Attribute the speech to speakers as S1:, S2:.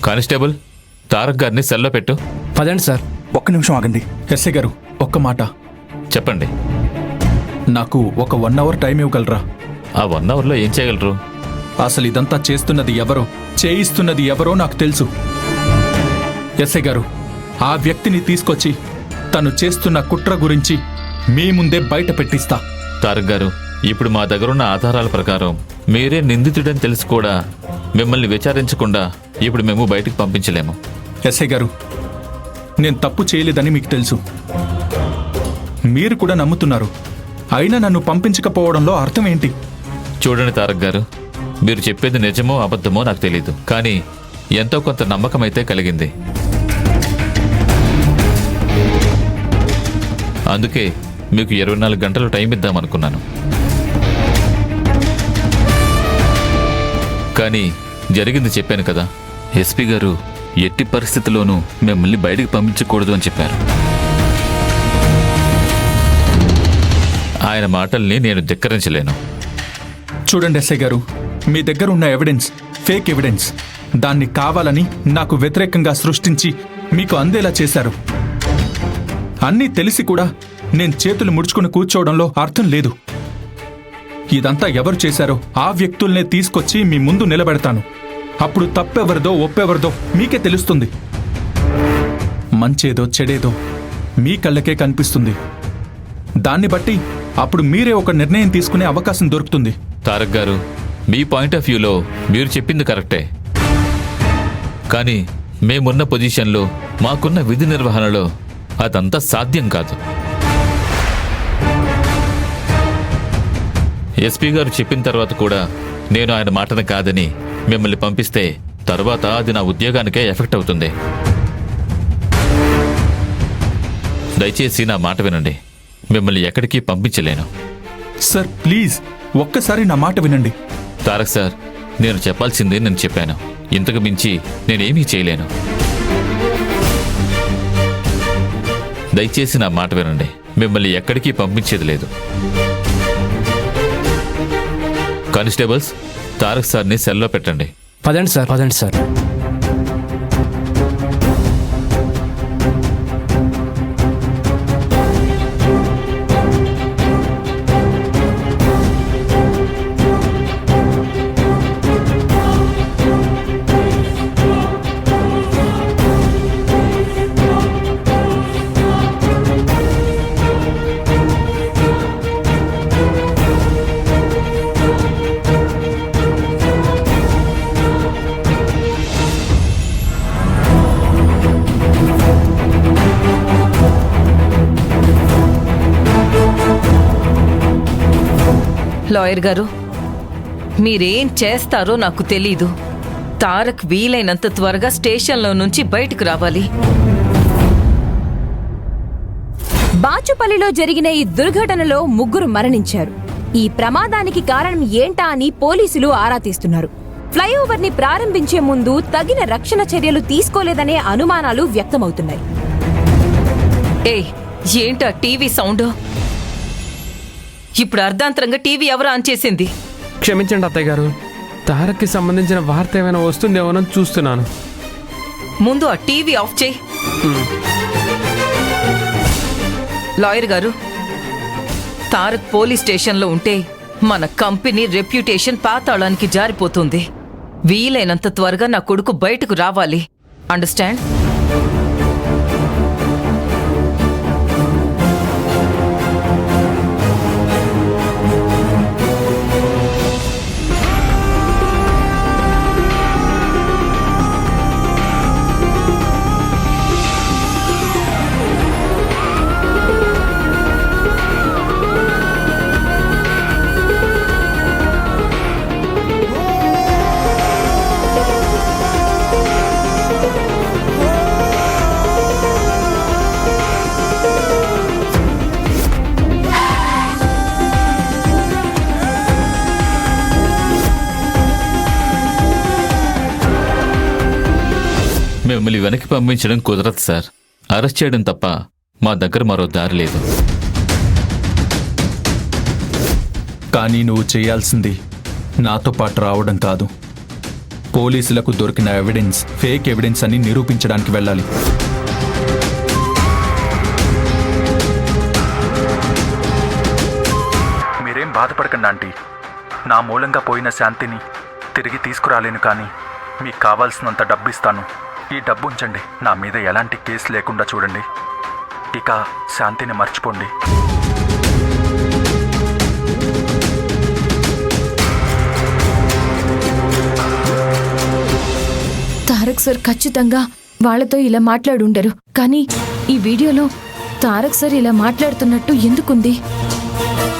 S1: Constable, Tarak గారిని సెల్లో పెట్టు.
S2: పదండి సార్.
S3: ఒక్క నిమిషం ఆగండి. ఎస్ఐ గారు, ఒక్క మాట.
S1: చెప్పండి.
S3: నాకు ఒక 1 అవర్ టైం ఇవ్వగలరా?
S1: ఆ 1 అవర్లో ఏం చేయగలరు?
S3: అసలు ఇదంతా చేస్తున్నది ఎవరో, చేయిస్తున్నది ఎవరో నాకు తెలుసు. ఎస్ఐ గారు, ఆ వ్యక్తిని తీసుకొచ్చి తను చేస్తున్న కుట్ర గురించి మీ ముందే బయట పెట్టిస్తా.
S1: తారక్ గారు, ఇప్పుడు మా దగ్గరున్న ఆధారాల ప్రకారం మీరే నిందితుడని తెలిసి కూడా మిమ్మల్ని విచారించకుండా ఇప్పుడు మేము బయటికి పంపించలేము.
S3: ఎస్ఐ గారు, నేను తప్పు చేయలేదని మీకు తెలుసు, మీరు కూడా నమ్ముతున్నారు. అయినా నన్ను పంపించకపోవడంలో అర్థం ఏంటి?
S1: చూడండి తారక్ గారు, మీరు చెప్పేది నిజమో అబద్ధమో నాకు తెలీదు, కానీ ఎంతో కొంత నమ్మకం అయితే కలిగింది. అందుకే మీకు 24 గంటలు టైం ఇద్దామనుకున్నాను. కానీ జరిగింది చెప్పాను కదా. ఎస్పీ గారు ఎట్టి పరిస్థితుల్లోనూ మిమ్మల్ని బయటికి పంపించకూడదు అని చెప్పారు. ఆయన మాటల్ని నేను ధిక్కరించలేను.
S3: చూడండి ఎస్ఐ గారు, మీ దగ్గర ఉన్న ఎవిడెన్స్ ఫేక్ ఎవిడెన్స్. దాన్ని కావాలని నాకు వ్యతిరేకంగా సృష్టించి మీకు అందేలా చేశారు. అన్నీ తెలిసి కూడా నేను చేతులు ముడుచుకుని కూర్చోవడంలో అర్థం లేదు. ఇదంతా ఎవరు చేశారో ఆ వ్యక్తుల్నే తీసుకొచ్చి మీ ముందు నిలబెడతాను. అప్పుడు తప్పెవరిదో ఒప్పెవరిదో మీకే తెలుస్తుంది. మంచేదో చెడేదో మీ కళ్ళకే కనిపిస్తుంది. దాన్ని బట్టి అప్పుడు మీరే ఒక నిర్ణయం తీసుకునే అవకాశం దొరుకుతుంది.
S1: తారక్ గారు, మీ పాయింట్ ఆఫ్ వ్యూలో మీరు చెప్పింది కరెక్టే, కానీ మేమున్న పొజిషన్లో, మాకున్న విధి నిర్వహణలో అదంతా సాధ్యం కాదు. ఎస్పీ గారు చెప్పిన తర్వాత కూడా నేను ఆయన మాటను కాదని మిమ్మల్ని పంపిస్తే తర్వాత అది నా ఉద్యోగానికే ఎఫెక్ట్ అవుతుంది. దయచేసి నా మాట వినండి. మిమ్మల్ని ఎక్కడికి పంపించలేను.
S3: సార్ ప్లీజ్ ఒక్కసారి నా మాట వినండి.
S1: తారక్ సార్, నేను చెప్పాల్సిందే నేను చెప్పాను. ఇంతకు మించి నేనేమీ చేయలేను. దయచేసి నా మాట వినండి. మిమ్మల్ని ఎక్కడికి పంపించేది లేదు. కానిస్టేబుల్స్, తారక్ సార్ని సెల్లో పెట్టండి.
S2: పదండి సార్. పదండి సార్.
S4: లాయర్ గారు, మీరేం చేస్తారో నాకు తెలీదు. తారక్ వీలైనంత త్వరగా స్టేషన్లో నుంచి బయటకు రావాలి.
S5: బాచుపల్లిలో జరిగిన ఈ దుర్ఘటనలో 3 మరణించారు. ఈ ప్రమాదానికి కారణం ఏంటా అని పోలీసులు ఆరా తీస్తున్నారు. ఫ్లైఓవర్ ని ప్రారంభించే ముందు తగిన రక్షణ చర్యలు తీసుకోలేదనే అనుమానాలు వ్యక్తమవుతున్నాయి.
S4: ఏంటా టీవీ సౌండ్? ఇప్పుడు అర్ధాంతరంగా టీవీ ఎవరు ఆన్ చేసింది?
S2: క్షమించండి అత్తయ్య గారు, తారక్కి సంబంధించిన వార్త ఏమైనా వస్తుందేమోనని చూస్తున్నాను.
S4: ముందు ఆ టీవీ ఆఫ్ చేయి. లాయర్ గారు, తారక్ పోలీస్ స్టేషన్లో ఉంటే మన కంపెనీ రెప్యుటేషన్ పాతాళానికి జారిపోతుంది. వీలైనంత త్వరగా నా కొడుకు బయటకు రావాలి. అండర్స్టాండ్?
S1: మిమ్మల్ని వెనక్కి పంపించడం కుదరదు సార్. అరెస్ట్ చేయడం తప్ప మా దగ్గర మరో దారి లేదు.
S3: కానీ నువ్వు చేయాల్సింది నాతో పాటు రావడం కాదు, పోలీసులకు దొరికిన ఎవిడెన్స్ ఫేక్ ఎవిడెన్స్ అని నిరూపించడానికి వెళ్ళాలి. మీరేం బాధపడకండి ఆంటీ. నా మూలంగా పోయిన శాంతిని తిరిగి తీసుకురాలేను, కానీ మీకు కావాల్సినంత డబ్బు ఇస్తాను. ఈ డబ్బు ఉంచండి. నా మీద ఎలాంటి కేసు లేకుండా చూడండి. ఇక శాంతిని మర్చిపోండి.
S6: తారక్ సార్ ఖచ్చితంగా వాళ్ళతో ఇలా మాట్లాడుండరు. కానీ ఈ వీడియోలో తారక్ సార్ ఇలా మాట్లాడుతున్నట్టు ఎందుకుంది?
S5: తారక్ సార్ ఖచ్చితంగా వాళ్ళతో ఇలా మాట్లాడుండరు. కానీ ఈ వీడియోలో తారక్ సార్ ఇలా మాట్లాడుతున్నట్టు ఎందుకుంది?